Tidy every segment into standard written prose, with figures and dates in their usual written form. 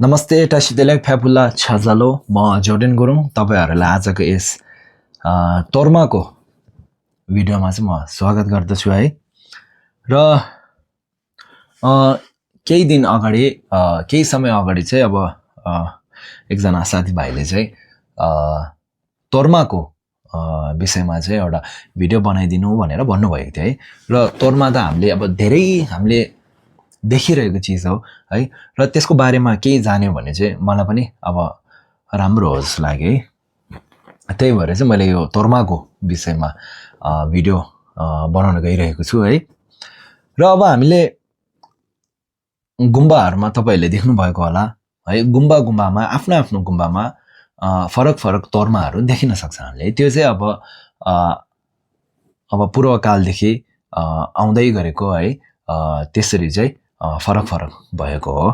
नमस्ते टासितेलेक फ्याफुल्ला छजालो म जोर्डेन गुरुङ तपाईहरुलाई आजको यस तोर्माको भिडियोमा चाहिँ म स्वागत गर्दछु है र केही दिन अगाडि केही समय अगाडि चाहिँ अब एकजना साथीभाइले चाहिँ तोर्माको विषयमा चाहिँ एउटा भिडियो बनाइदिनु भनेर भन्नुभएको थियो है र तोर्मा त हामीले देखिरहेको चीज हो है र त्यसको बारेमा केही जान्यो भने चाहिँ मलाई पनि अब राम्रो हो जस्तो लाग्यो है त्यही भएर चाहिँ मैले यो तोर्माको विषयमा भिडियो बनाउन गइरहेको छु है र अब हामीले गुम्बाहरुमा तपाईहरुले देख्नु भएको होला है गुम्बामा आफ्नो गुम्बामा फरक तोर्माहरु देखिन सक्छ हामीले त्यो चाहिँ अब पूर्वकालदेखि आउँदै गरेको है त्यसरी चाहिँ फरक भएको हो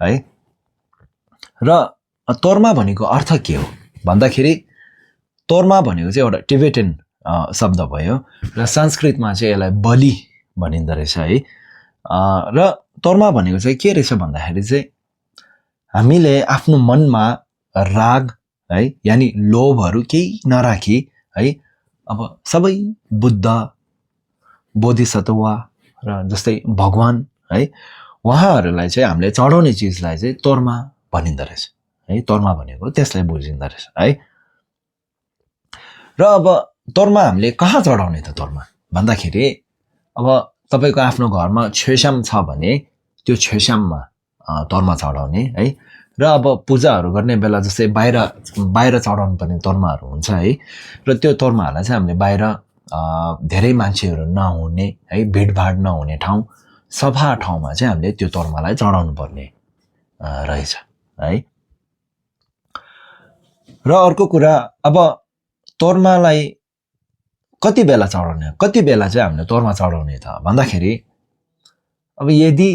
है र तोर्मा भनेको अर्थ के हो भन्दाखेरि तोर्मा भनेको चाहिँ एउटा टिबेटन शब्द भयो र संस्कृतमा चाहिँ यसलाई बलि भनिँदो रहेछ है र तोर्मा भनेको चाहिँ के रहेछ भन्दाखेरि चाहिँ हामीले आफ्नो मनमा राग है यानी लोभहरु केही नराखी है अब सबै बुद्ध बोधिसत्व र जस्तै भगवान है उहाँहरुलाई चाहिँ हामीले चढाउने चीजलाई चाहिँ तोर्मा भनिँदो रहेछ है तोर्मा भनेको त्यसलाई बुझिँदो रहेछ है र अब तोर्मा हामीले कहाँ चढाउने त तोर्मा भन्दाखेरि अब तपाईको आफ्नो घरमा छेसाम छ भने त्यो छेसाममा तोर्मा चढाउने है र अब पूजाहरु गर्ने बेला जस्तै बाहिर चढाउनु पर्ने तोर्माहरु हुन्छ है र त्यो तोर्माहरुलाई चाहिँ हामीले बाहिर धेरै मान्छेहरु नहुने है भिडभाड नहुने ठाउँ सफा ठाउँमा चाहिँ हामीले त्यो तोर्मालाई चढाउनु पर्ने रहेछ है र अर्को कुरा अब तोर्मालाई कति बेला चढाउने कति बेला चाहिँ हामीले तोर्मा चढाउने त भन्दाखेरि अब यदि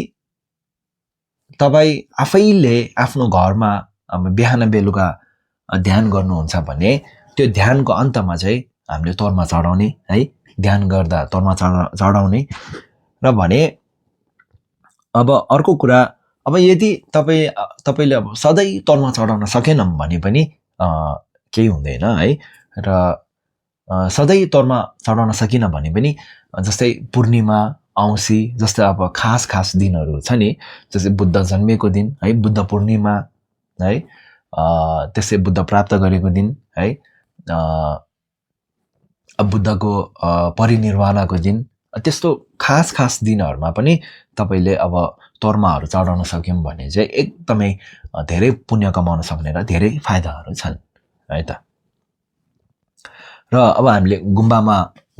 तपाई आफैले आफ्नो घरमा अब बिहान बेलुका ध्यान गर्नुहुन्छ भने त्यो ध्यानको अन्तमा चाहिँ हामीले तोर्मा चढाउने है ध्यान गर्दा तोर्मा चढाउने र भने अब अर्को कुरा अब यदि तपाईले अब सधैं तोर्मा चढाउन सकेनम भने पनि केही हुँदैन है र सधैं तोर्मा चढाउन सकिन भने पनि जस्तै पूर्णिमा औंसी जस्तै अब खास दिनहरु छ नि जस्तै बुद्ध जन्मेको दिन है बुद्ध पूर्णिमा है त्यसै बुद्ध प्राप्त गरेको दिन है बुद्धको परिनिर्वाणको दिन त्यस्तो खास दिनहरुमा पनि तपाईले अब तोर्माहरु चढाउन सक्यौं भने चाहिँ एकदमै धेरै पुण्य कमाउन सक्ने र धेरै फाइदाहरु छन् है त र अब हामीले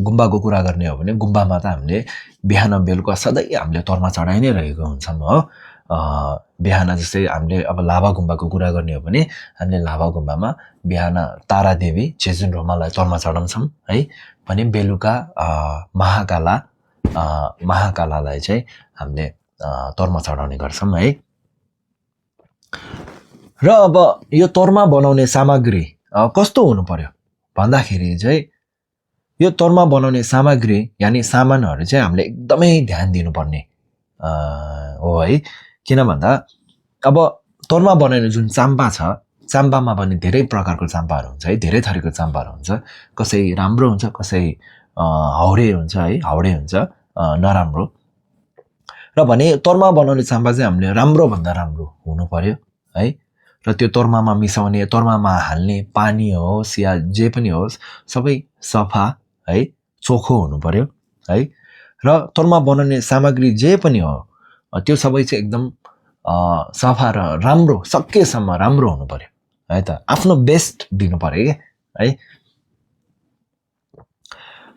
गुम्बाको कुरा गर्ने हो भने गुम्बामा त हामीले बिहान बेलुका सधैं हामीले तोर्मा चढाइ नै रहेको हुन्छौं हो बिहान जस्तै हामीले अब लाभा गुम्बाको कुरा गर्ने हो भने हामीले लाभा गुम्बामा बिहान तारा देवी चेजुन रोमालाई तोर्मा चढाउँछौं है भने बेलुका महाकालालाई चाहिँ हामीले तोर्मा चढाउने गर्छौं है र अब यो तोर्मा बनाउने सामग्री कस्तो हुनु पर्यो भन्दाखेरि चाहिँ यो तोर्मा बनाउने सामग्री यानी सामानहरु चाहिँ हामीले एकदमै ध्यान दिनुपर्ने हो है किन भन्दा अब तोर्मा बनाउने जुन चाम्पा छ चाम्पामा पनि धेरै प्रकारको चाम्पाहरु हुन्छ है धेरै थरीको चाम्पाहरु हुन्छ कसै राम्रो हुन्छ कसै हाउडे हुन्छ है हाउडे हुन्छ नराम्रो र भने तोर्मा बनाउने चाम्पा चाहिँ हामीले राम्रो भन्दा राम्रो हुनु पर्यो है र त्यो तोर्मामा मिसाउने तोर्मामा हाल्ने पानी होस् या जे पनि होस् सबै सफा है चोखो हुनु पर्यो है र तोर्मा बनाउने सामग्री जे पनि हो त्यो सबै चाहिँ एकदम सफा र राम्रो सकेसम्म राम्रो हुनु पर्यो है त आफ्नो बेस्ट दिनु पर्यो के है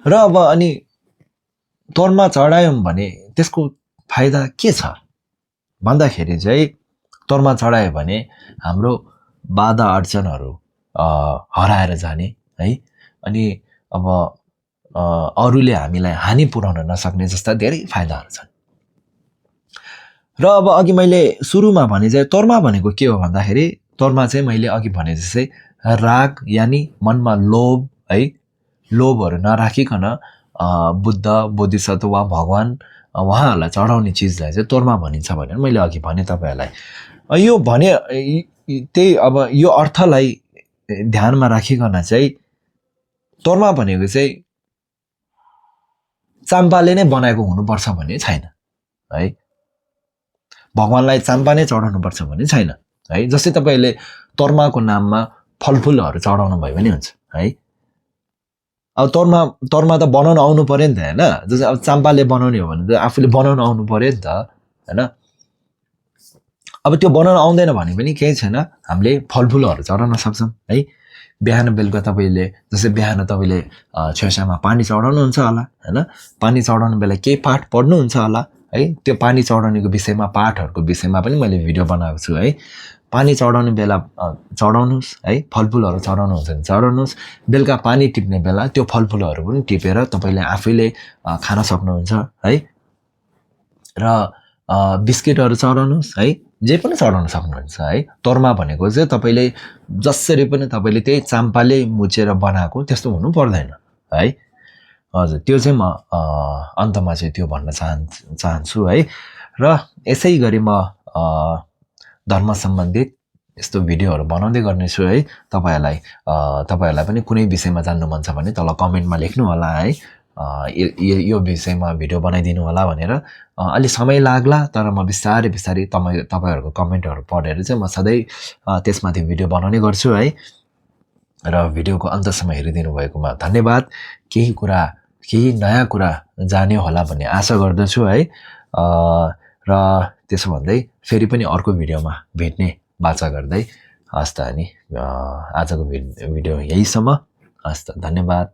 र अब अनि तोर्मा चढायौं भने त्यसको फाइदा के छ भन्दाखेरि चाहिँ तोर्मा चढायो भने हाम्रो बाधा अडचनहरु हराएर जाने है अनि अब अरूले हामीलाई हानि पुर्याउन नसक्ने जस्ता धेरै फाइदाहरु छन् र अब अघि मैले सुरुमा भने चाहिँ तोर्मा भनेको के हो भन्दाखेरि तोर्मा चाहिँ मैले अघि भने जस्तै राग यानी मनमा लोभ है लोभहरु नराखिकन बुद्ध बोधिसत्व भगवान उहाँहरुलाई चढाउने चीजलाई चाहिँ तोर्मा भनिन्छ भनेर मैले अघि भने तपाईहरुलाई यो भने त्यही अब यो अर्थलाई ध्यानमा राखिकन चाहिँ तोर्मा भनेको चाहिँ चाम्पाले नै बनाएको हुनुपर्छ भन्ने छैन है। भगवानलाई चाम्पा नै चढाउनुपर्छ भन्ने छैन है। जस्तै तपाईँले तोर्माको नाममा फलफुलहरू चढाउनु भयो भने हुन्छ है। अब तोर्मा त बनाउन आउनु पर्यो नि त होइन। जस्तै अब चाम्पाले बनाउने हो भने त आफूले बनाउन आउनु पर्यो नि त होइन। अब त्यो बनाउन आउँदैन भने पनि केही छैन, हामीले फलफुलहरू चढाउन सक्छौँ है। बिहान बेलुका तपाईँले जस्तै बिहान तपाईँले छेउछाउमा पानी चढाउनुहुन्छ होला होइन। पानी चढाउनु बेला केही पाठ पढ्नुहुन्छ होला है। त्यो पानी चढाउनेको विषयमा पाठहरूको विषयमा पनि मैले भिडियो बनाएको छु है। पानी चढाउने बेला चढाउनुहोस् है। फलफुलहरू चढाउनुहुन्छ भने चढाउनुहोस्। बेलुका पानी टिप्ने बेला त्यो फलफुलहरू पनि टिपेर तपाईँले आफैले खान सक्नुहुन्छ है। र बिस्किटहरू चढाउनुहोस् है। जे पनि चढाउन सक्नुहुन्छ है। तोर्मा भनेको चाहिँ तपाईँले जसरी पनि तपाईँले त्यही चाम्पाले मुछेर बनाएको त्यस्तो हुनु पर्दैन है। हजुर, त्यो चाहिँ म अन्तमा चाहिँ त्यो भन्न चाहन्छु है। र यसै गरी म धर्म सम्बन्धित यस्तो भिडियोहरू बनाउँदै गर्नेछु है। तपाईँहरूलाई पनि कुनै विषयमा जान्नु मन छ भने तल कमेन्टमा लेख्नु होला है। यो विषयमा भिडियो बनाइदिनु होला भनेर। अलि समय लाग्ला, तर म बिस्तारै तपाईँहरूको कमेन्टहरू पढेर चाहिँ म सधैँ त्यसमाथि भिडियो बनाउने गर्छु है। र भिडियोको अन्तसम्म हेरिदिनु भएकोमा धन्यवाद। केही नयाँ कुरा जान्यो होला भन्ने आशा गर्दछु है। र त्यसो भन्दै फेरि पनि अर्को भिडियोमा भेट्ने बाचा गर्दै हस् त अनि आजको भिडियो यहीसम्म। हस् त, धन्यवाद।